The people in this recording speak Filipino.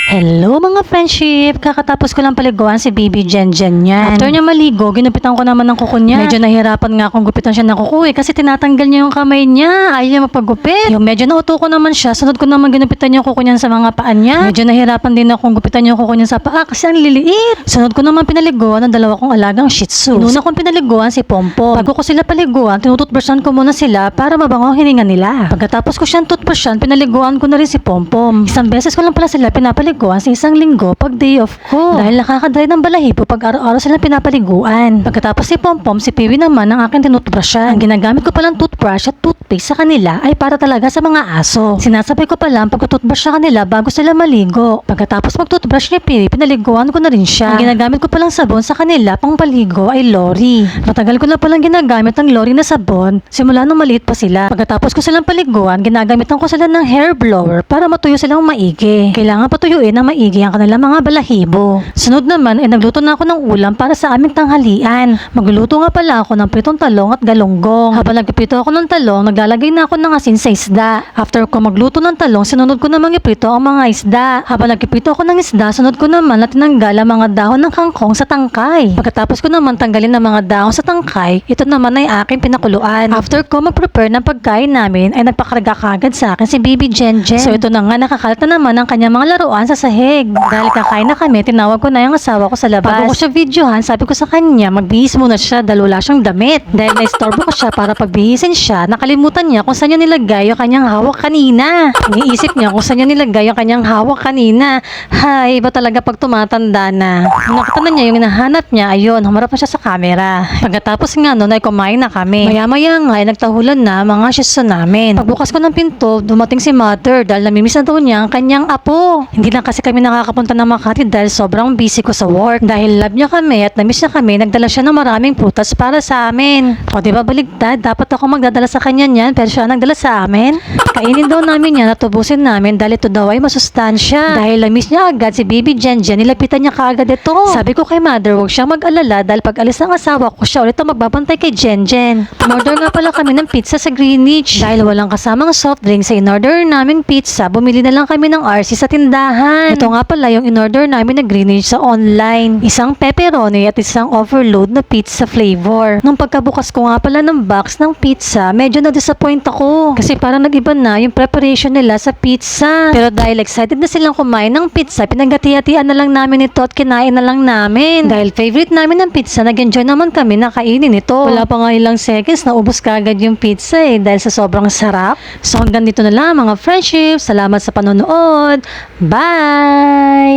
Hello mga friendship! Kakatapos ko lang paliguan si Baby Jenjen yan. After niya maligo, ginupitan ko naman ng kuko niya. Medyo nahirapan nga akong gupitan siya ng kuko kasi tinatanggal niya yung kamay niya. Ayaw niya mapagupit. Yung medyo nauto ko naman siya, sunod ko naman ginupitan yung kuko niya sa mga paa niya. Medyo nahirapan din akong gupitan yung kuko niya sa paa kasi ang liliit. Sunod ko naman pinaliguan ng dalawa kong alagang Shih Tzu. Inuna kong pinaliguan si Pompom. Bago ko sila paliguan, tinututbrushan ko muna sila para mabango ang hininga nila. Pagkatapos ko siyang tutbrushan, pinaliguan ko na rin si Pompom. Isang beses ko lang pala sila pinapaliguan sa isang linggo pag day off ko. Dahil nakakadry ng balahibo pag araw-araw silang pinapaliguan. Pagkatapos si Pompom, si Piwi naman ang aking tinutbrushan. Ang ginagamit ko palang toothbrush at toothpaste sa kanila ay para talaga sa mga aso. Sinasabay ko palang pag-toothbrush sa kanila bago sila maligo. Pagkatapos mag-toothbrush ni Piwi, pinaliguan ko na rin siya. Ang ginagamit ko palang sabon sa kanila pang paligo ay Lori. Matagal ko na palang ginagamit ang Lori na sabon simula nung maliit pa sila. Pagkatapos ko silang paliguan, ginagamitan ko sila ng hair blower para matuyo silang maigi. Kailangan patuyuin ng maigi ang kanilang mga balahibo. Sunod naman ay nagluto na ako ng ulam para sa aming tanghalian. Magluluto nga pala ako ng pritong talong at galunggong. Habang nagpiprito ako ng talong, naglalagay na ako ng asin sa isda. After ko magluto ng talong, sinunod ko namang iprito ang mga isda. Habang nagpiprito ako ng isda, sunod ko naman na tinanggal ang mga dahon ng kangkong sa tangkay. Pagkatapos ko naman tanggalin ang mga dahon sa tangkay, ito naman ay aking pinakuluan. After ko mag-prepare ng pagkain namin, ay nagpakarga kagad sa akin si Baby Jenjen. So ito na nga, nakakalat na naman ang kanyang mga laruan sa sahig. Dahil kakain na kami, tinawag ko na yung asawa ko sa labas. Bago ko siya videohan, sabi ko sa kanya, magbihis muna siya dahil wala siyang damit. Dahil naistorbo ko siya para pagbihisin siya, nakalimutan niya kung saan niya nilagay yung kanyang hawak kanina. Iniisip niya kung saan niya nilagay yung kanyang hawak kanina. Hay, iba talaga pag tumatanda na. Nung nakita na niya yung hinahanap niya, ayun, humarap na siya sa camera. Pagkatapos nga nun ay kumain na kami. Maya-maya nga ay nagtahulan na mga Shih Tzu namin. Pagbukas ko ng pinto, dumating si mother dahil namimiss na daw niya ang kanyang apo. Hindi lang kasi kami nakakapunta ng Makati dahil sobrang busy ko sa work. Dahil love niya kami at namiss niya kami, nagdala siya ng maraming prutas para sa amin. O diba baligtad, dapat ako magdadala sa kanya niyan pero siya nagdala sa amin. Kainin daw namin yan at tubusin namin dahil ito daw ay masustansya. Dahil namiss niya agad si Baby Jenjen, nilapitan niya kaagad ito. Sabi ko kay mother, huwag siyang mag-alala dahil pag alis ng asawa ko, siya ulit ang magbabantay kay Jenjen. Umorder nga pala kami ng pizza sa Greenwich. Dahil walang kasamang soft drink sa in-order naming pizza, bumili na lang kami ng RC sa tindahan. Ito nga pala yung in-order namin na Greenwich sa online. Isang pepperoni at isang overload na pizza flavor. Nung pagkabukas ko nga pala ng box ng pizza, medyo na-disappoint ako. Kasi parang nag-iba na yung preparation nila sa pizza. Pero dahil excited na silang kumain ng pizza, pinaghati-hatian na lang namin ito at kinain na lang namin. Dahil favorite namin ng pizza, nag-enjoy naman kami na kainin ito. Wala pa nga ilang seconds na ubos kagad yung pizza dahil sa sobrang sarap. So hanggang dito na lang mga friendship. Salamat sa panonood. Bye!